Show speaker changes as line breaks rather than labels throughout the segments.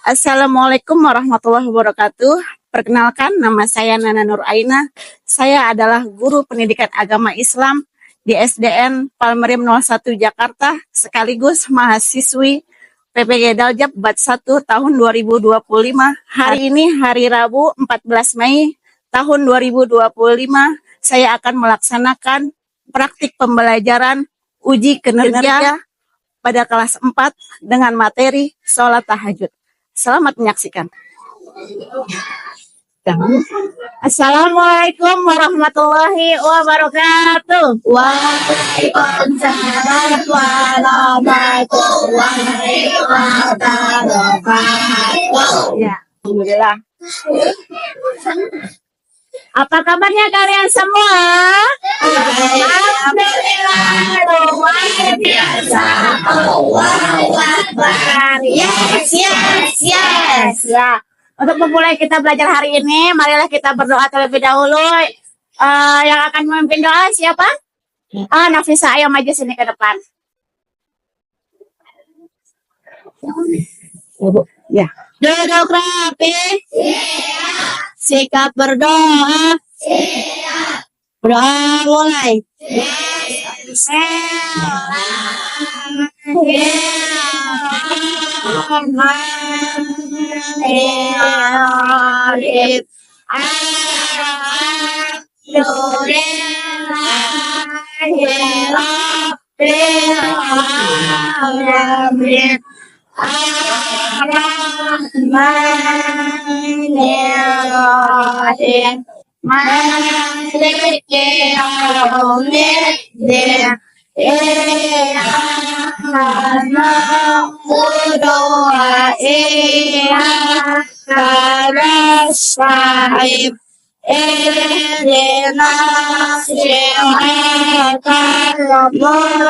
Assalamualaikum warahmatullahi wabarakatuh. Perkenalkan, nama saya Nana Nur Aina. Saya adalah guru pendidikan agama Islam di SDN Palmerim 01 Jakarta, sekaligus mahasiswi PPG Daljab Bat 1 tahun 2025. Hari ini hari Rabu 14 Mei tahun 2025, saya akan melaksanakan praktik pembelajaran uji kinerja pada kelas 4 dengan materi sholat tahajud. Selamat menyaksikan. Assalamualaikum warahmatullahi wabarakatuh.
Waalaikumsalam warahmatullahi wabarakatuh.
Ya, alhamdulillah. Apa kabarnya kalian semua?
Alhamdulillah, luar biasa. Allahu Akbar. Yes.
Ya, untuk memulai kita belajar hari ini, marilah kita berdoa terlebih dahulu. Yang akan memimpin doa siapa? Nafisa, ayo maju sini ke depan. Ya.
Duduk rapi. Sikap berdoa. Berdoa mulai.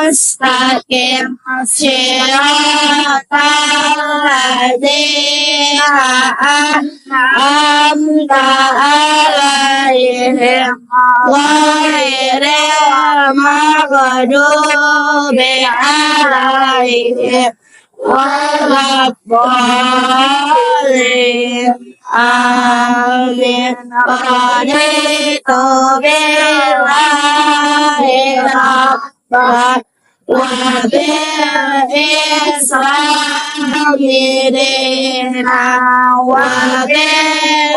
Mustaqim siratal ladzina an'amta alaihim ghairil maghdubi alaihim waladdallin. Amin. Raditu billahi rabban wa bil islami dinan wa bi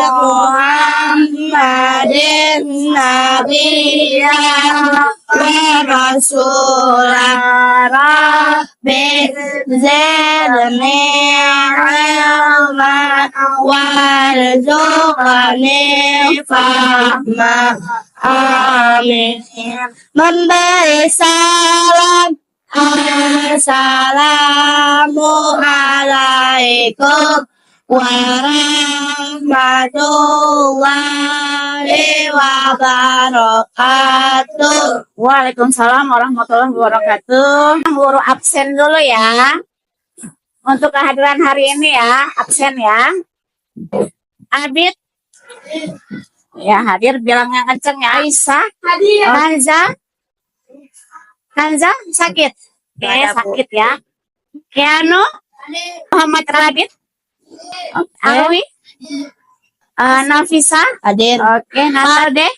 Muhammadin nabiyyan wa rasulan. Rabbi zidni ilman warzuqni fahma. Amin. Memberi salam. Assalamualaikum warahmatullahi wabarakatuh.
Waalaikumsalam warahmatullahi wabarakatuh. Guru absen dulu ya. Untuk kehadiran hari ini ya, absen ya. Abid. Ya, hadir, bilang yang kenceng ya. Aisyah.
Hadir.
Hanza sakit. Oke, sakit ya. Keanu. Muhammad Radit. Alwi. Nafisa.
Hadir.
Oke, Natalde.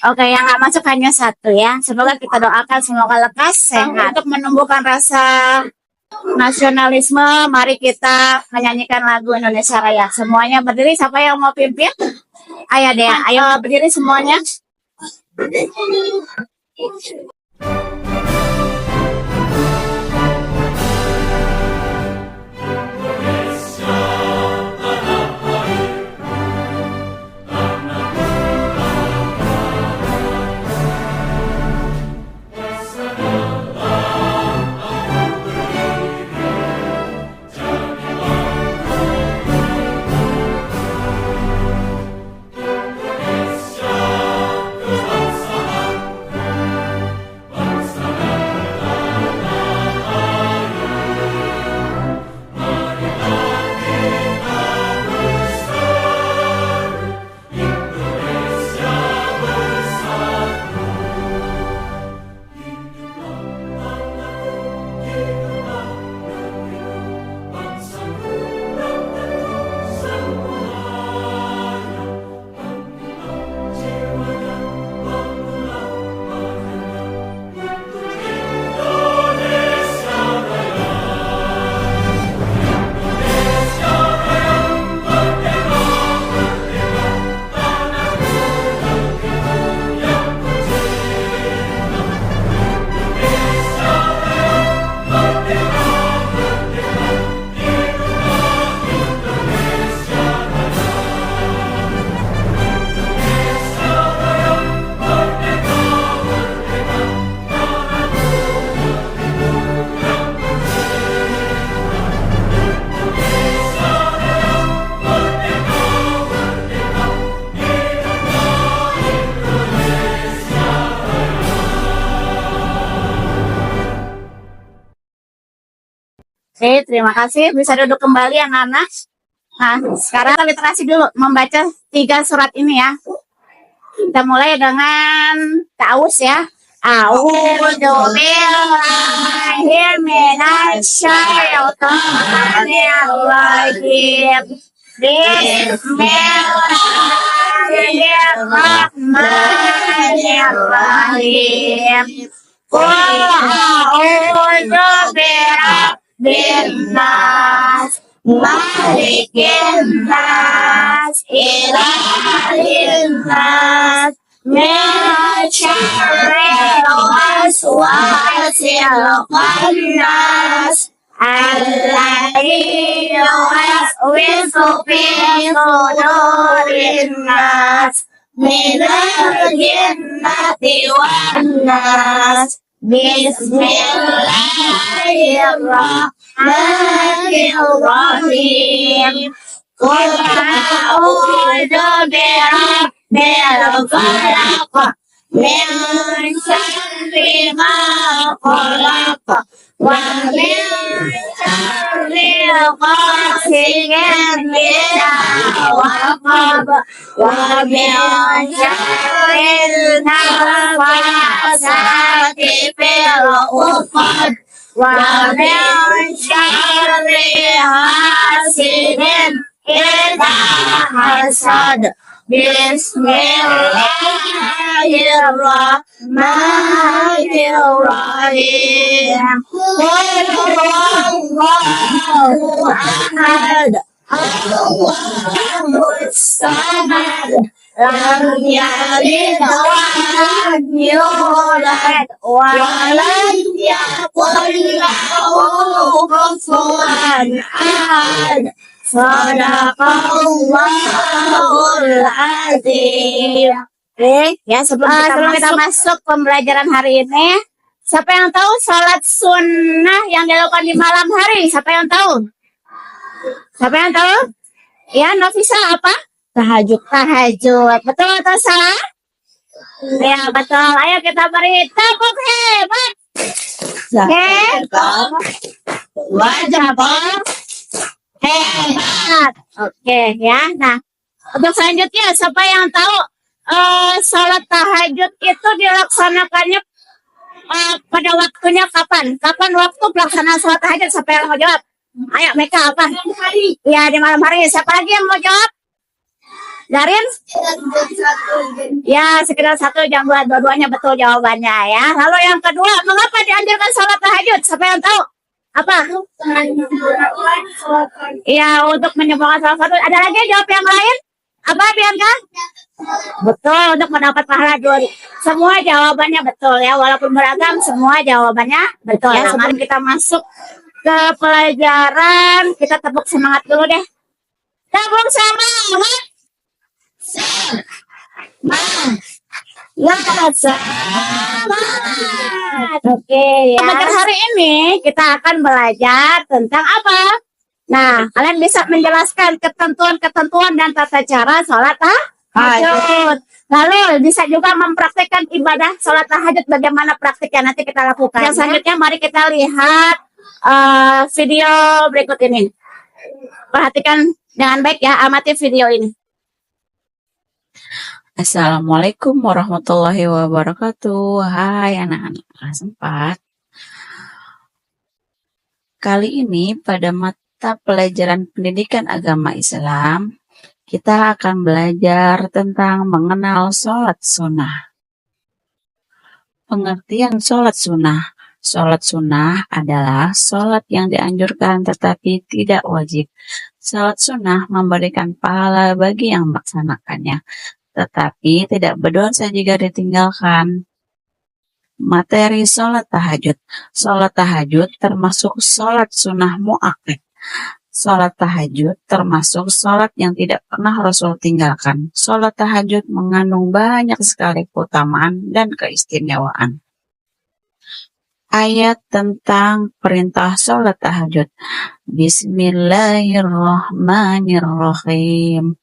Oke, yang nggak masuk hanya satu ya. Semoga kita doakan semoga lekas sehat. Untuk menumbuhkan rasa nasionalisme, mari kita menyanyikan lagu Indonesia Raya. Semuanya berdiri. Siapa yang mau pimpin? Ayo deh, ayo berdiri semuanya. Oke, terima kasih. Bisa duduk kembali anak-anak. Nah, sekarang kita literasi dulu membaca 3 surat ini ya. Kita mulai dengan ta'awuz ya. A'udzu billahi minasy syaithanir rajim. Bismillahirrahmanirrahim. Qul a'udzu birabbin nas, malikin nas, ilahin nas, min syarril waswasil khannas, alladzi yuwaswisu fi sudurin nas, minal jinnati wan nas. Bismillahirrahmanirrahim. Qul a'udzu birabbil falaq, min syarri ma khalaq, wa min syarri ghasiqin idza waqab, wa min syarril nafathati fil 'uqad, wa min syarri hasidin idza hasad. Bismillahirrahmanirrahim. Qul huwallahu ahad, Allahus samad, lam yalid wa lam yulad wa lam yakul lahu kufuwan ahad. Sadaqallahul azim. Oke, ya sebelum kita masuk pembelajaran hari ini, siapa yang tahu salat sunnah yang dilakukan di malam hari? Siapa yang tahu? Siapa yang tahu? Ya, Nofisa apa? Tahajud. Tahajud. Betul atau salah? Ya, betul. Ayo kita beri tepuk hebat. Hebat. Wajib. Hebat. Oke ya. Nah, untuk selanjutnya siapa yang tahu salat tahajud itu dilaksanakannya pada waktunya kapan? Kapan waktu pelaksanaan salat tahajud? Siapa yang mau jawab? Ayo Meka apa? Ya, di malam hari. Siapa lagi yang mau jawab? Darin? Ya, sekitar 1 jam 2. Dua-duanya betul jawabannya ya. Lalu yang kedua, mengapa dianjurkan salat tahajud? Siapa yang tahu? Apa? Ya, untuk menyembuhkan salah satu. Ada lagi jawab yang lain? Apa, Bianca? Betul, untuk mendapat pahala 2. Semua jawabannya betul ya, walaupun beragam, semua jawabannya betul. Ya, sebelum kita masuk ke pelajaran, kita tepuk semangat dulu deh. Tepuk semangat. Oke ya. Pada hari ini kita akan belajar tentang apa? Nah, kalian bisa menjelaskan ketentuan-ketentuan dan tata cara sholat tahajud. Lalu bisa juga mempraktikkan ibadah sholat tahajud. Bagaimana praktiknya nanti kita lakukan. Yang selanjutnya mari kita lihat video berikut ini. Perhatikan dengan baik ya, amati video ini.
Assalamualaikum warahmatullahi wabarakatuh. Hai anak-anak kelas 4. Kali ini pada mata pelajaran pendidikan agama Islam, kita akan belajar tentang mengenal sholat sunnah. Pengertian sholat sunnah. Sholat sunnah adalah sholat yang dianjurkan tetapi tidak wajib. Sholat sunnah memberikan pahala bagi yang melaksanakannya, tetapi tidak berdosa jika ditinggalkan. Materi sholat tahajud. Sholat tahajud termasuk sholat sunnah mu'akkad. Sholat tahajud termasuk sholat yang tidak pernah Rasul tinggalkan. Sholat tahajud mengandung banyak sekali keutamaan dan keistimewaan. Ayat tentang perintah sholat tahajud. Bismillahirrahmanirrahim.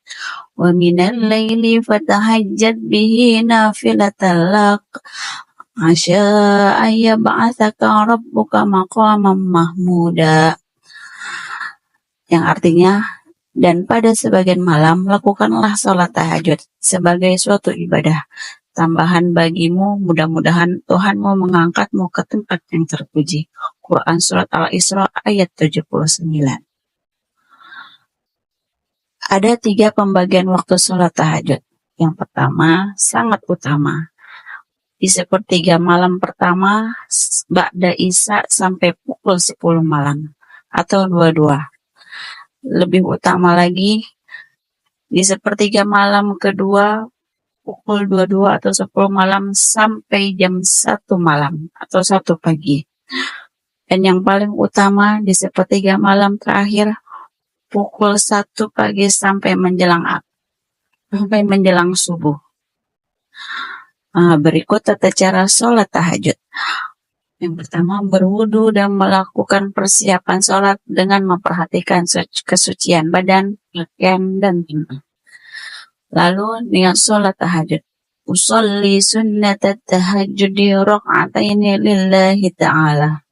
Wa minal laili fatahajjad bihi nafilatan lak asya ayyab'atsaka rabbuka maqaman mahmuda. yang artinya, dan pada sebagian malam lakukanlah sholat tahajud sebagai suatu ibadah tambahan bagimu, mudah-mudahan Tuhanmu mengangkatmu ke tempat yang terpuji. Quran Surat Al-Isra ayat 79. Ada 3 pembagian waktu sholat tahajud. Yang pertama, sangat utama. Di sepertiga malam pertama, ba'da isya sampai pukul 10 malam, atau 22. Lebih utama lagi, di sepertiga malam kedua, pukul 22 atau 10 malam sampai jam 1 malam atau 1 pagi. Dan yang paling utama di sepertiga malam terakhir, pukul 1 pagi sampai menjelang subuh. Berikut tata cara sholat tahajud. Yang pertama, berwudu dan melakukan persiapan sholat dengan memperhatikan kesucian badan, pakaian, dan tempat. Lalu niat sholat tahajud. Usolli sunnat tahajudi raka'ataini lillahi ta'ala.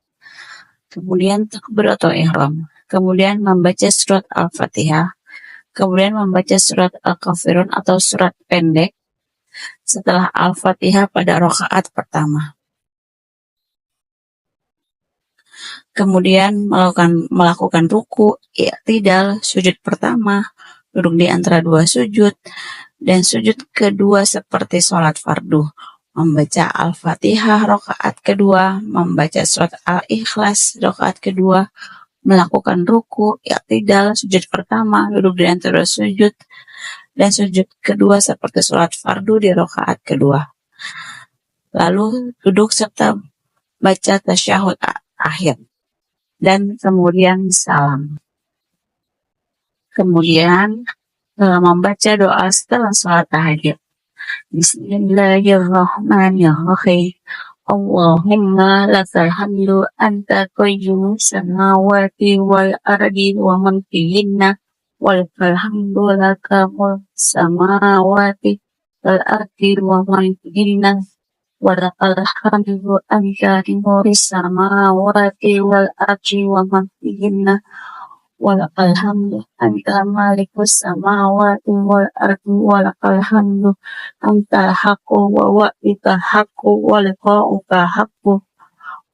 Kemudian takbir atau ihram. Kemudian membaca surat Al-Fatihah. Kemudian membaca surat Al-Kafirun atau surat pendek setelah Al-Fatihah pada rakaat pertama. Kemudian melakukan ruku, i'tidal, sujud pertama, duduk di antara 2 sujud, dan sujud kedua seperti sholat fardu. Membaca Al-Fatihah rakaat kedua, membaca surat Al-Ikhlas rakaat kedua, melakukan ruku, i'tidal, sujud pertama, duduk di antara 2 sujud, dan sujud kedua seperti sholat fardu di rakaat kedua. Lalu duduk serta baca tasyahud akhir. Dan kemudian salam. Kemudian membaca doa setelah sholat tahajud. Bismillahirrahmanirrahim. Allahumma lakal hamdu anta qayyumus samawati wal ardi wa man fihinna walakal hamdu lakamul samawati wal ardi wa man fihinna walakal hamdu anta nuris samawati wal ardi wa man fihinna walakal hamdu anta malikus samawati wal ardi walakal hamdu anta haqqu wa wa'ika haqqu wa liqa'uka haqqu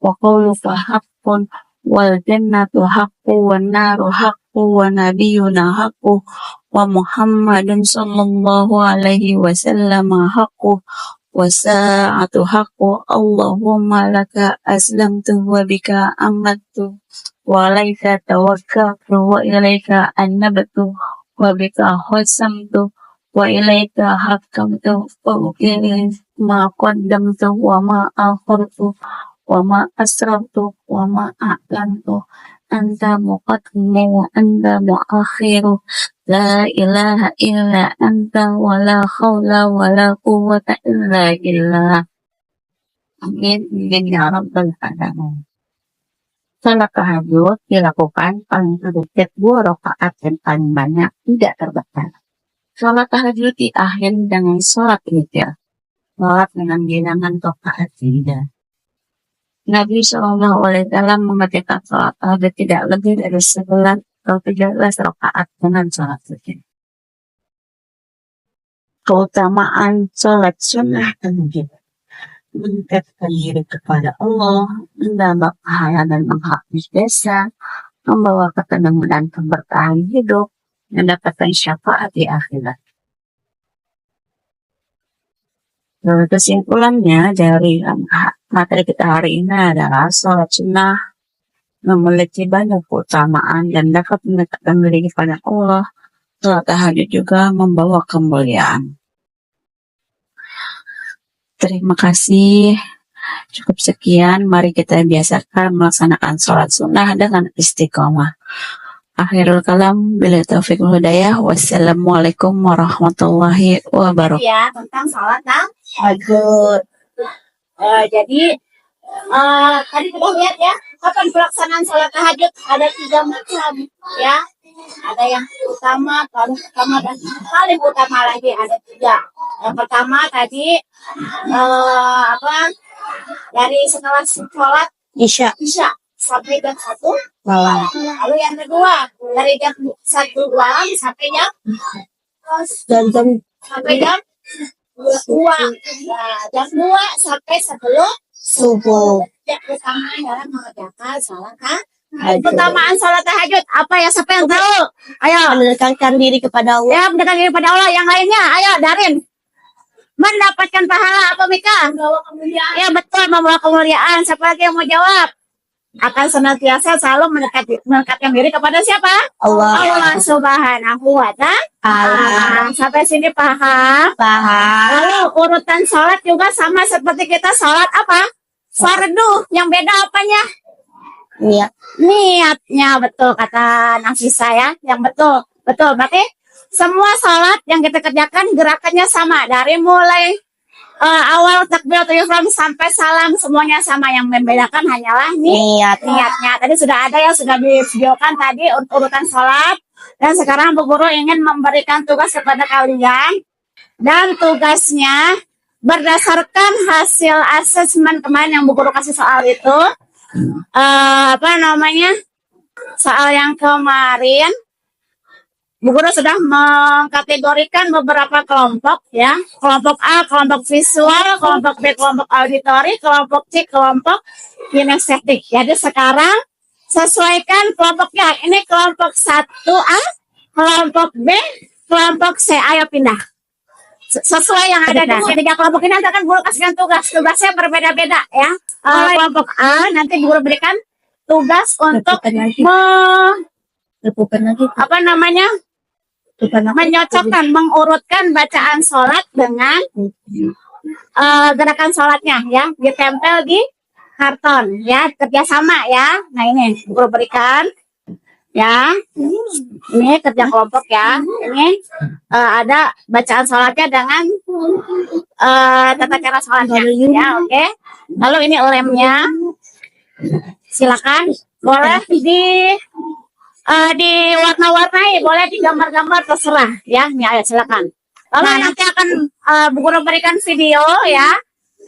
wa qawluka haqqun wal jannatu haqqu wan naru haqqu wa nabiyyuna haqqu wa Muhammadun sallallahu alaihi wasallam haqqu wa sa'atu haqqu. Allahumma laka aslamtu wa bika amantu wa alaika tawakkaltu wa ilaika anabtu wa bika khasamtu wa ilaika hakamtu wa ukini ma qaddamtu wa ma akhartu wa ma asrartu wa ma a'lantu anta muqaddimu wa anta muakhiru la ilaha illa anta wa la khawla wa la quwwata illa billah. Amin ya rabbal alamin. Salat tahajud dilakukan paling sedikit 2 rakaat dan paling banyak tidak terbatas. Salat tahajud diakhiri dengan salat witir. Salat dengan bilangan rakaat tidak. Nabi SAW mengerjakan salat tahajud tidak lebih dari 11 atau 13 rakaat dengan salat witir. Keutamaan salat sunnah tahajud: mendekatkan diri kepada Allah, menambah pahala dan menghapus dosa, membawa ketenangan dan keberkahan hidup, mendapatkan syafaat di akhirat. Kesimpulannya dari materi kita hari ini adalah salat sunnah memiliki banyak keutamaan dan dapat mendekatkan diri kepada Allah. Salat tahajud juga membawa kemuliaan. Terima kasih. Cukup sekian. Mari kita biasakan melaksanakan sholat sunnah dengan istiqomah. Akhirul kalam, bila taufiq wal hidayah. Wassalamualaikum warahmatullahi wabarakatuh.
Ya, tentang salat tahajud. Jadi tadi kita lihat ya, kapan pelaksanaan salat tahajud ada 3 macam ya. Ada yang utama, paling utama, dan paling utama lagi ada 3. Yang pertama tadi dari setelah sholat Isya sampai jam 1
malam.
lalu yang kedua dari jam 1 malam sampai jam
Dan jam
sampai jam 2. Nah, jam 2 sampai sebelum
subuh.
yang pertama adalah mengerjakan sholat
Tahajud.
Keutamaan sholat tahajud apa ya? Siapa yang tahu? Ayo.
Mendekatkan diri kepada Allah.
Ya, mendekatkan diri pada Allah. Yang lainnya, ayo Darin. Mendapatkan pahala apa Mika?
membawa kemuliaan.
Ya betul, membawa kemuliaan. Siapa lagi yang mau jawab? Akan senantiasa selalu mendekatkan diri kepada siapa?
Allah.
Allah Subhanahu wa Ta'ala. Sampai sini paham?
Paham.
Lalu urutan sholat juga sama seperti kita sholat apa? Fardu. Yang beda apanya?
Iya.
Niatnya, betul kata Nafisa ya. Yang betul. Betul. Berarti semua sholat yang kita kerjakan gerakannya sama. Dari mulai awal takbiratul ihram sampai salam semuanya sama. Yang membedakan hanyalah niatnya. Tadi sudah ada yang sudah divideokan tadi urutan sholat. Dan sekarang Bu Guru ingin memberikan tugas kepada kalian. Dan tugasnya berdasarkan hasil asesmen kemarin yang Bu Guru kasih soal itu. Soal yang kemarin Bu Guru sudah mengkategorikan beberapa kelompok ya. Kelompok A, kelompok visual, kelompok B, kelompok auditori, kelompok C, kelompok kinestetik. Jadi sekarang sesuaikan kelompoknya. Ini kelompok 1A, kelompok B, kelompok C. Ayo pindah. Sesuai yang ada di tiga kelompok ini nanti akan Guru kasihkan tugas. Tugasnya berbeda-beda ya. Kelompok A nanti Guru berikan tugas untuk menyocokkan, mengurutkan bacaan sholat dengan gerakan sholatnya ya, ditempel di karton ya, kerjasama ya. Nah ini Guru berikan ya, ini kerja kelompok ya. Ini ada bacaan sholatnya dengan tata cara sholatnya ya, oke. Lalu ini lemnya, silakan boleh di warna-warnai, boleh digambar-gambar, terserah ya. Nih ayo silakan. Lalu nanti akan Bu Guru berikan video ya.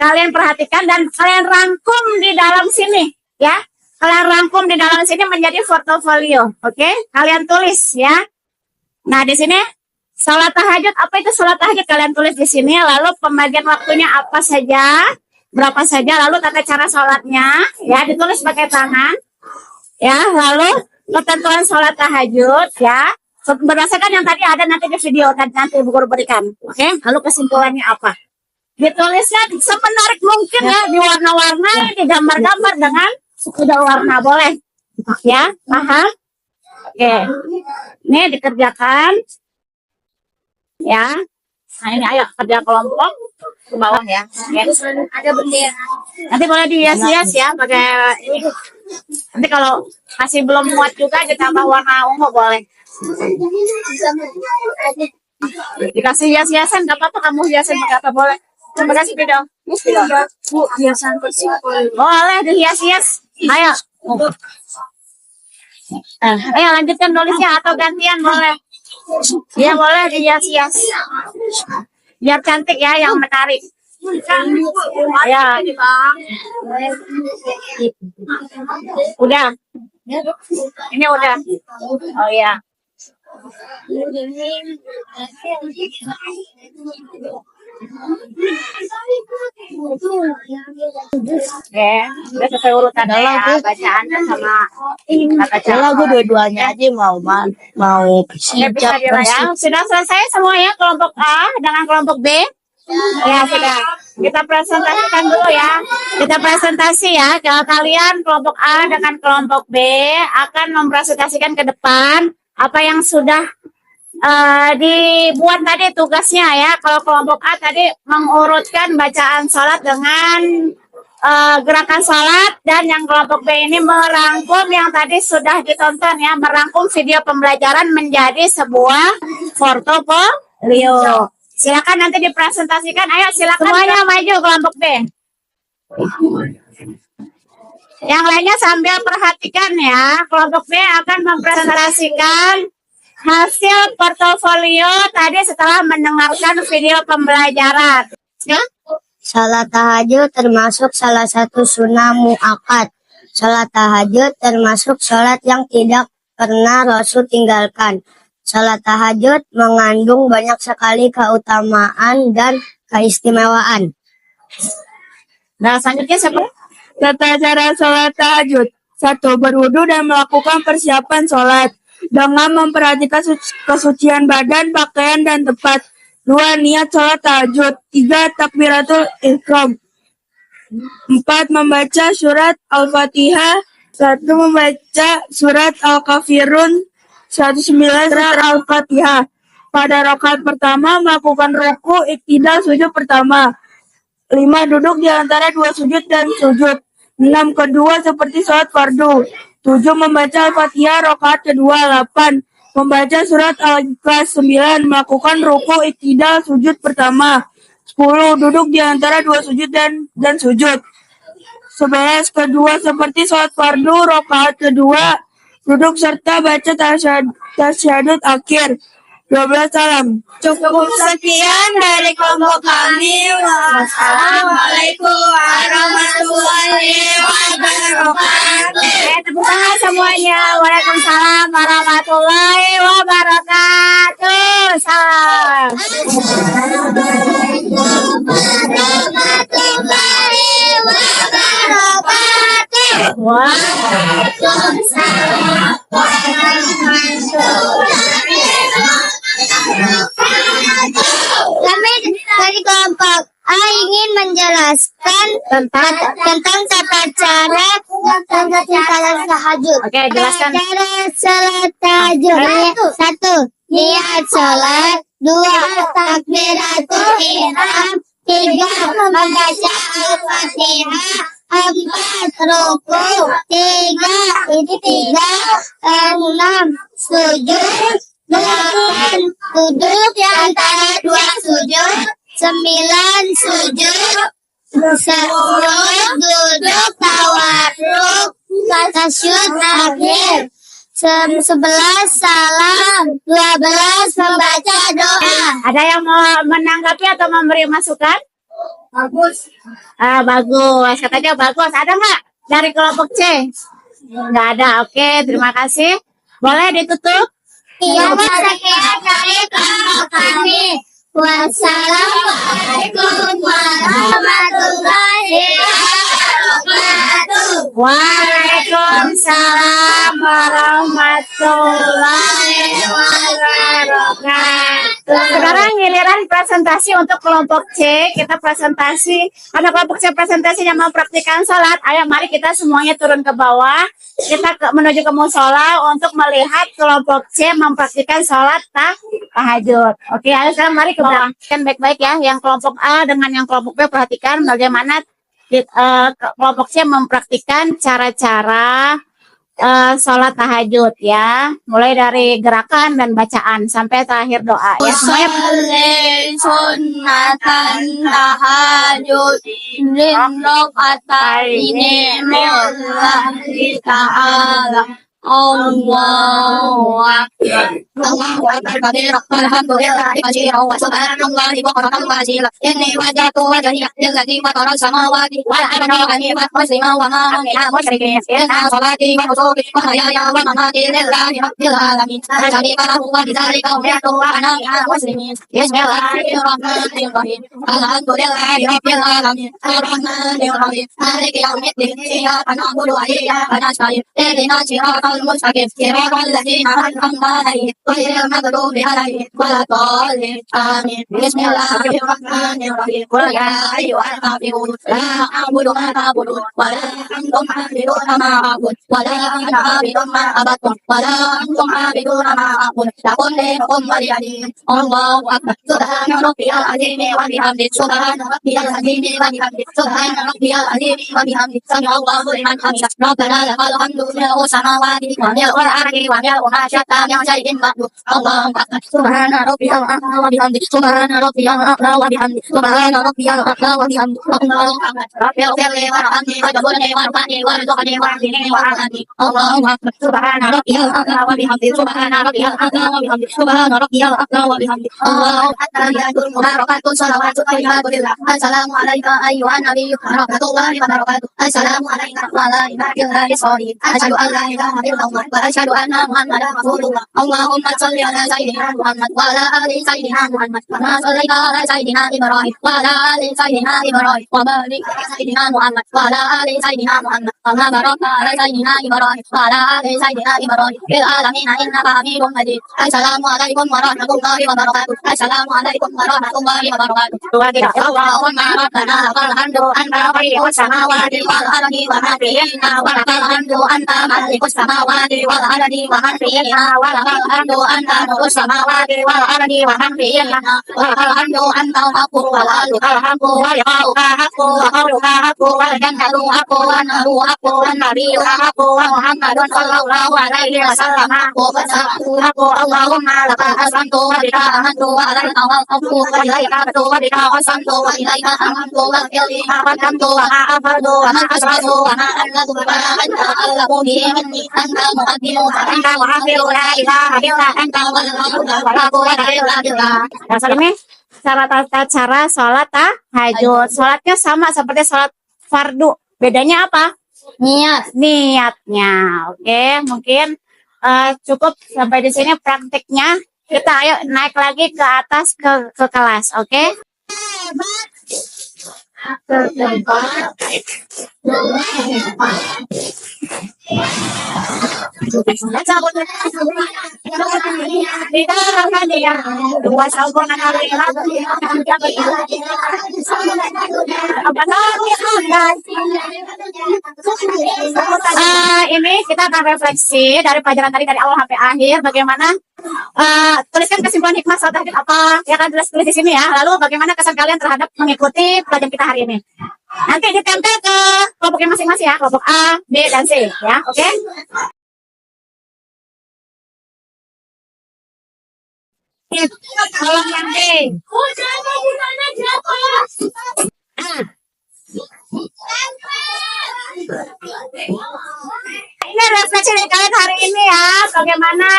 Kalian perhatikan dan kalian rangkum di dalam sini ya. Kalian rangkum di dalam sini menjadi portofolio, oke? Kalian tulis ya. Nah di sini sholat tahajud, apa itu sholat tahajud? Kalian tulis di sini. Lalu pembagian waktunya apa saja, berapa saja. Lalu tata cara sholatnya ya ditulis pakai tangan ya. Lalu ketentuan sholat tahajud ya, berdasarkan yang tadi ada nanti di video nanti Bu Guru berikan, oke? Lalu kesimpulannya apa? Ditulisnya semenarik mungkin ya, di warna-warna, digambar-gambar dengan sudah warna, boleh ya, paham? Oke, ini dikerjakan ya. Nah ini ayo kerja kelompok ke bawah ya. Oke.
Ada bendera.
Nanti boleh dihias-hias ya pakai ini. Nanti kalau masih belum muat juga ditambah warna ungu boleh. Dikasih hias-hiasan nggak apa-apa, kamu hiasin pakai apa boleh. Terima kasih video.
Bu, hiasan bersih.
Boleh dihias-hias. Ayo. Ayo lanjutkan nulisnya atau gantian boleh. Ya boleh dihias-hias. Biar cantik ya, yang menarik. Ya. Udah. Ini udah. Oh ya. Oke, udah selesai urutannya ya, bacaannya sama tata cara.
Kalau gue dua-duanya aja mau
Ya, bisa ya. Sudah selesai semua ya, kelompok A dengan kelompok B. Ya sudah. Kita presentasikan dulu ya. Kita presentasi ya. Kalau kalian kelompok A dengan kelompok B akan mempresentasikan ke depan apa yang sudah dibuat tadi tugasnya ya. Kalau kelompok A tadi mengurutkan bacaan sholat dengan gerakan sholat, dan yang kelompok B ini merangkum yang tadi sudah ditonton ya, merangkum video pembelajaran menjadi sebuah portofolio. Silakan nanti dipresentasikan. Ayo silakan semuanya maju kelompok B. Yang lainnya sambil perhatikan ya. Kelompok B akan mempresentasikan hasil portofolio tadi setelah mendengarkan video pembelajaran. Ya?
Salat tahajud termasuk salah satu sunnah muakkad. Sholat tahajud termasuk sholat yang tidak pernah Rasul tinggalkan. Sholat tahajud mengandung banyak sekali keutamaan dan keistimewaan.
Nah, selanjutnya siapa?
Tata cara sholat tahajud. 1. Berwudu dan melakukan persiapan sholat dengan memperhatikan kesucian badan, pakaian, dan tempat. 2. Niat sholat tahajud. 3. Takbiratul ihram. 4. Membaca surat Al-Fatihah. 1. Membaca surat Al-Kafirun 109 surat Al-Fatihah. Pada rakaat pertama melakukan ruku, iktidal, sujud pertama. 5. Duduk di antara dua sujud dan sujud. 6. Kedua seperti sholat fardu. 7. Membaca Al-Fatihah rakaat kedua. 8. Membaca surat Al-Ikhlas. 9. Melakukan ruku, iktidal, sujud pertama. 10. Duduk di antara dua sujud dan sujud. 11. Kedua seperti sholat fardu rakaat kedua. Duduk serta baca tasyahud akhir. 12. Salam.
Cukup sekian dari kelompok kami. Wassalamualaikum warahmatullahi wabarakatuh. Tepuk tangan semuanya. Waalaikumsalam warahmatullahi wabarakatuh. Salam. Waalaikumsalam
Kami dari kelompok A ingin menjelaskan tentang tata cara sholat tahajud.
Oke, jelaskan.
Tata cara sholat tahajud. 1. Niat sholat. 2. Takbiratul ihram. 3. Membaca Al-Fatihah. 4. Ruku. 3. Iktidal. 6. Sujud. 8. Duduk di antara dua sujud. 9. Sujud. 10. Duduk tawarruk. Tasyahud akhir. 11. Salam. 12. Membaca doa.
Ada yang mau menanggapi atau memberi masukan?
Bagus.
Bagus. Katanya bagus. Ada nggak dari kelompok C? Nggak ada. Oke, terima kasih. Boleh ditutup?
Yang sekian dari kelompok kami. Wassalamualaikum warahmatullahi wabarakatuh.
Waalaikumsalam warahmatullahi wabarakatuh. Sekarang giliran presentasi untuk kelompok C. Kita presentasi. Karena kelompok C presentasinya mempraktikkan sholat. Ayo mari kita semuanya turun ke bawah. Kita menuju ke musola untuk melihat kelompok C mempraktikkan sholat tahajud. Oke, ayo sekarang mari ke bawah. Kan baik-baik ya. Yang kelompok A dengan yang kelompok B perhatikan bagaimana kelompok C mempraktikkan cara-cara sholat tahajud ya. Mulai dari gerakan dan bacaan sampai terakhir doa ya. Semuanya
Sunnatan tahajud Rinrokataini Mullahi ta'ala Allahu Akbar. Allahu Akbar kabira. Alhamdulillahi katsira wa subhanallahi bukratan wa asila. Inni wajjahtu wajhiya lilladzi fatara as-samawati wal arda hanifan musliman wa ma ana minal musyrikeen. Inna salati wa nusuki wa mahyaya wa mamati lillahi rabbil alamin. La syarika lahu wa bidzalika umirtu wa ana minal muslimin. Bismillahirrahmanirrahim. Alhamdulillahi rabbil alamin. Arrahmanir rahim. Maliki yaumiddin. Iyyaka na'budu wa iyyaka nasta'in. Ihdinas siratal المستقيم صراط الذين أنعمت عليهم غير المغضوب عليهم ولا الضالين آمين بسم الله الرحمن الرحيم قل يا أيها الكافرون لا أعبد ما تعبدون ولا أنتم عابدون ما أعبد ولا أنا عابد ما عبدتم ولا أنتم عابدون ما أعبد لكم دينكم ولي دين الله أكبر سبحان ربي العظيم وبحمده سبحان ربي العظيم وبحمده سبحان ربي العظيم وبحمده سمع الله لمن حمده ربنا لك الحمد ملء السماوات ومن القرآن ومن ما شتى من شيء بعد الله أكبر سبحان ربي الأعلى وبحمده سبحان ربي الأعلى وبحمده سبحان ربي الأعلى وبحمده الله أكبر ربي اغفر لي وارحمني واجبرني وارفعني وارزقني واهدني وعافني الله أكبر سبحان ربي الأعلى وبحمده سبحان ربي الأعلى وبحمده سبحان ربي الأعلى وبحمده الله أكبر مباركات صلوات طيبات لله السلام عليك أيها النبي ورحمة الله وبركاته السلام علينا وعلى عباد الله الصالحين أشهد أن لا إله إلا الله وأشهد أن محمدا رسول الله اللهم صل على سيدنا محمد وعلى آل سيدنا محمد كما صليت على سيدنا إبراهيم وعلى آل سيدنا إبراهيم وبارك على سيدنا محمد وعلى آل سيدنا محمد كما باركت على سيدنا إبراهيم وعلى آل سيدنا إبراهيم في العالمين إنك حميد مجيد السلام عليكم ورحمة الله وبركاته السلام عليكم ورحمة الله وبركاته اللهم ربنا لك الحمد أنت خير السماوات والأرض وما فيهن ولك الحمد أنت مالك السماوات والأرض ومن فيهن ولك الحمد أنت نور السماوات والأرض ومن فيهن ولك الحمد أنت الحق ووالدك الحق ولقاؤك حق وقولك حق والجنة حق والنار حق والنبي حق ومحمد صلى الله عليه وسلم حق والساعة حق اللهم لك أسلمت وبك آمنت وعليك توكلت وإليك أبت وبك قسمت وإليك أمنت واغفر لي ما قدمت وما أخرت وما أسررت وما أعلنت وما أنت أعلم به مني أنت المقدم وأنت المؤخر لا إله إلا أنت ولا قوة إلا بالله.
Ini cara sholat tahajud. Sholatnya sama seperti sholat fardu. Bedanya apa? Niatnya. Oke, mungkin cukup sampai di sini praktiknya. Kita ayo naik lagi ke atas ke kelas. Oke? Ini kita akan refleksi dari pelajaran tadi dari awal sampai akhir. Bagaimana tuliskan kesimpulan hikmah sholat tahajud apa? Ya kan tulis di sini ya. Lalu bagaimana kesan kalian terhadap mengikuti pelajaran kita hari ini? Nanti ditempel ke kelompoknya masing-masing ya, kelompok A, B, dan C ya, oke? Kolom yang B. Ini refleksi dari kalian hari ini ya, bagaimana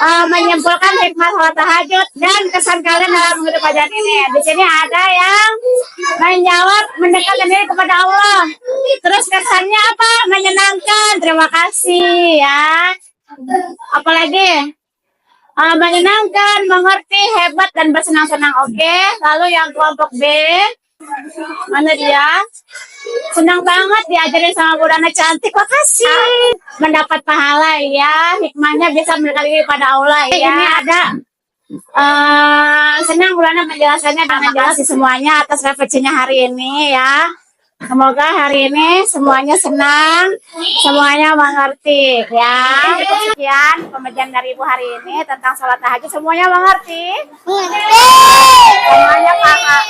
menyimpulkan hikmah sholat tahajud dan kesan kalian dalam mengikuti pelajaran ini. Di sini ada yang menjawab mendekatkan diri kepada Allah. Terus kesannya apa? Menyenangkan. Terima kasih ya. Apalagi menyenangkan, mengerti, hebat dan bersenang-senang. Oke. Lalu yang kelompok B, mana dia? Senang banget diajarin sama Bu Dana cantik. Makasih. Mendapat pahala ya. Hikmahnya bisa mendekati diri pada Allah ya. Ini ada senang Bu Dana menjelaskannya dengan jelas semuanya atas refleksinya hari ini ya. Semoga hari ini semuanya senang, semuanya mengerti ya. Sekian pembelajaran dari Ibu hari ini tentang sholat tahajud. Semuanya mengerti?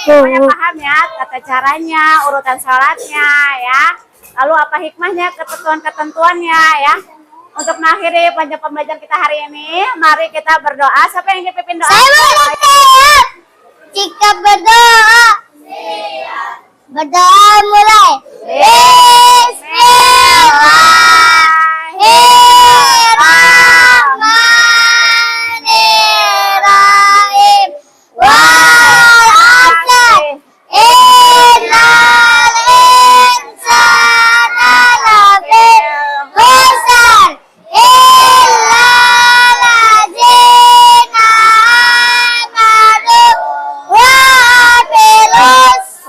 Semuanya paham ya tata caranya, urutan sholatnya ya. Lalu apa hikmahnya, ketentuan-ketentuannya ya. Untuk mengakhiri pembelajaran kita hari ini, mari kita berdoa. Siapa yang ingin pimpin doa?
Jika berdoa, berdoa mulai. Bismillahirrahmanirrahim. Wal 'asr. Innal insana lafi khusr. Illa ladzina amanu wa 'amilus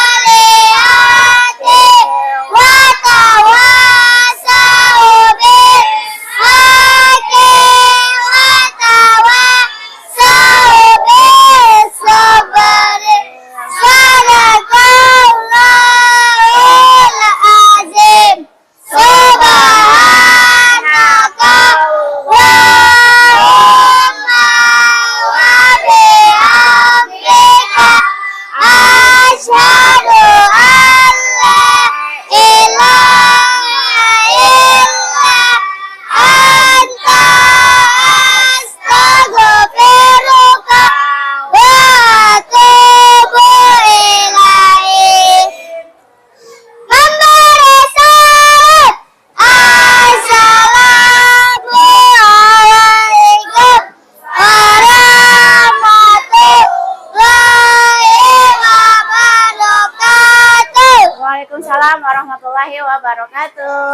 solihati wa tawassaw
warahmatullahi wabarakatuh.